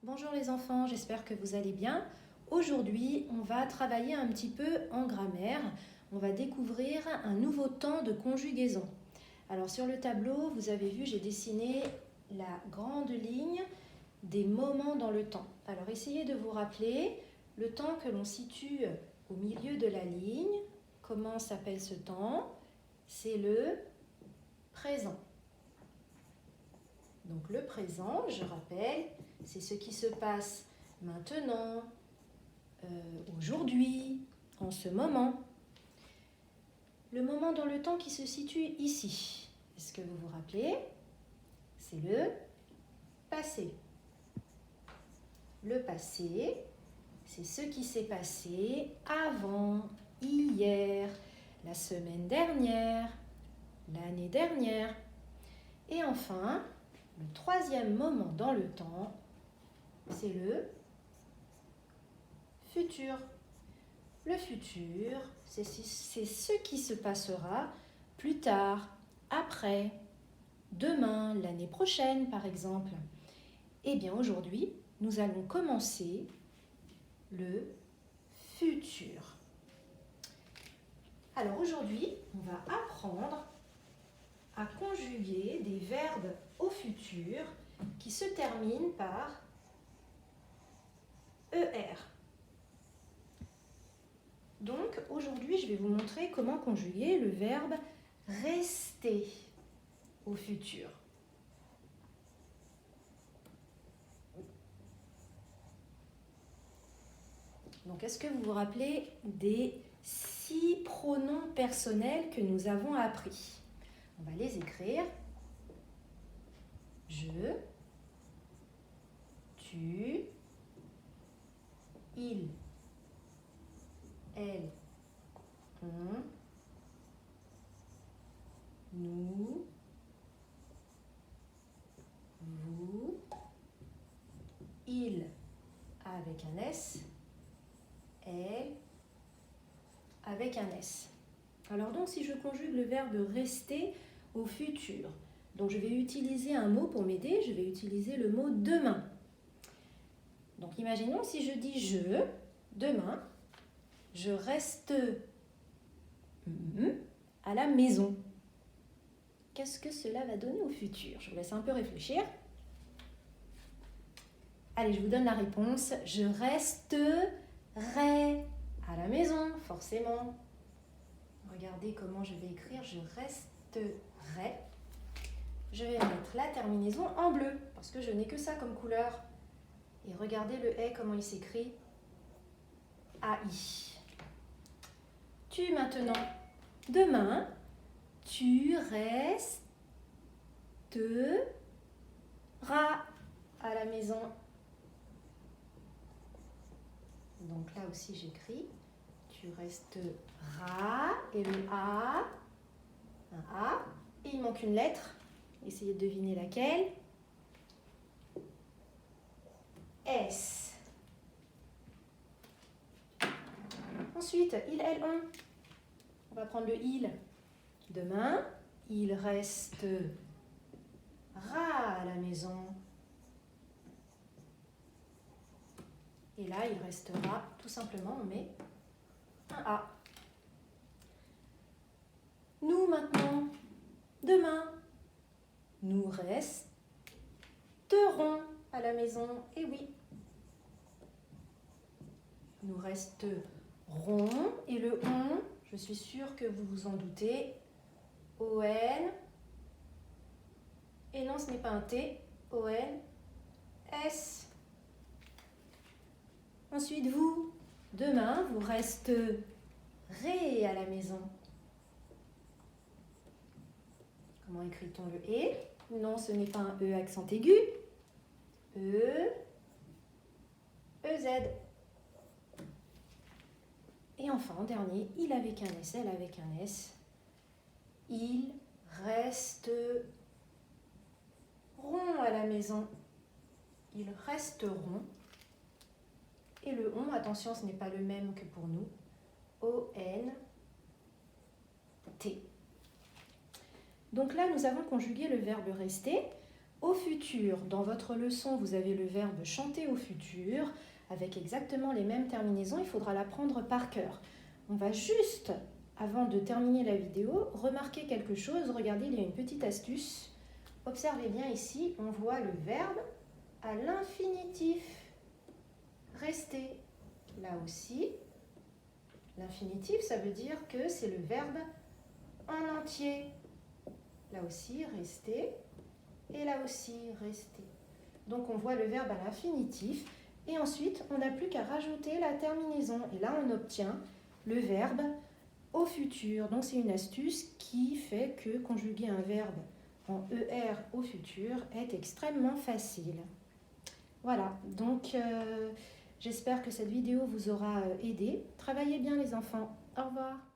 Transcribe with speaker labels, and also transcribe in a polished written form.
Speaker 1: Bonjour les enfants, j'espère que vous allez bien. Aujourd'hui, on va travailler un petit peu en grammaire. On va découvrir un nouveau temps de conjugaison. Alors sur le tableau, vous avez vu, j'ai dessiné la grande ligne des moments dans le temps. Alors essayez de vous rappeler le temps que l'on situe au milieu de la ligne. Comment s'appelle ce temps? C'est le présent. Donc le présent, je rappelle, c'est ce qui se passe maintenant, aujourd'hui, en ce moment. Le moment dans le temps qui se situe ici, est-ce que vous vous rappelez? C'est le passé. Le passé, c'est ce qui s'est passé avant, hier, la semaine dernière, l'année dernière. Et enfin, le troisième moment dans le temps, c'est le futur. Le futur, c'est ce qui se passera plus tard, après, demain, l'année prochaine par exemple. Eh bien aujourd'hui, nous allons commencer le futur. Alors aujourd'hui, on va apprendre à conjuguer des verbes au futur qui se terminent par ER. Donc aujourd'hui, je vais vous montrer comment conjuguer le verbe rester au futur. Donc est-ce que vous vous rappelez des 6 pronoms personnels que nous avons appris? On va les écrire. Je, tu, il, elle, on, nous, vous, il avec un S, elle avec un S. Alors donc si je conjugue le verbe rester au futur, donc je vais utiliser un mot pour m'aider, je vais utiliser le mot demain. Donc imaginons si je dis je, demain, je reste à la maison. Qu'est-ce que cela va donner au futur? Je vous laisse un peu réfléchir. Allez, je vous donne la réponse. Je resterai à la maison, forcément. Regardez comment je vais écrire. Je resterai. Je vais mettre la terminaison en bleu, parce que je n'ai que ça comme couleur. Et regardez le « est » comment il s'écrit. AI. Tu maintenant. Demain, tu resteras à la maison. Donc là aussi j'écris, tu resteras, et le A, un A, et il manque une lettre. Essayez de deviner laquelle. S. Ensuite, il, elle, on va prendre le il. Demain, il restera à la maison. Et là, il restera, tout simplement, on met un A. Nous, maintenant, demain, nous resterons à la maison. Et oui, nous resterons. Et le on, je suis sûre que vous vous en doutez. O-N. Et non, ce n'est pas un T. O-N-S. Ensuite, vous, demain, vous resterez à la maison. Comment écrit-on le « et » ? Non, ce n'est pas un « e » accent aigu. E, E-Z. Et enfin, en dernier, il avec un S, elle avec un S. Ils resteront à la maison. Ils resteront. Et le on, attention, ce n'est pas le même que pour nous. O-N-T. Donc là, nous avons conjugué le verbe rester Au futur, dans votre leçon, vous avez le verbe chanter au futur avec exactement les mêmes terminaisons. Il faudra l'apprendre par cœur. On va juste, avant de terminer la vidéo, remarquer quelque chose. Regardez, il y a une petite astuce. Observez bien ici, on voit le verbe à l'infinitif. Rester. Là aussi, l'infinitif, ça veut dire que c'est le verbe en entier. Là aussi, rester. Et là aussi, rester. Donc, on voit le verbe à l'infinitif. Et ensuite, on n'a plus qu'à rajouter la terminaison. Et là, on obtient le verbe au futur. Donc, c'est une astuce qui fait que conjuguer un verbe en ER au futur est extrêmement facile. Voilà, donc j'espère que cette vidéo vous aura aidé. Travaillez bien les enfants. Au revoir.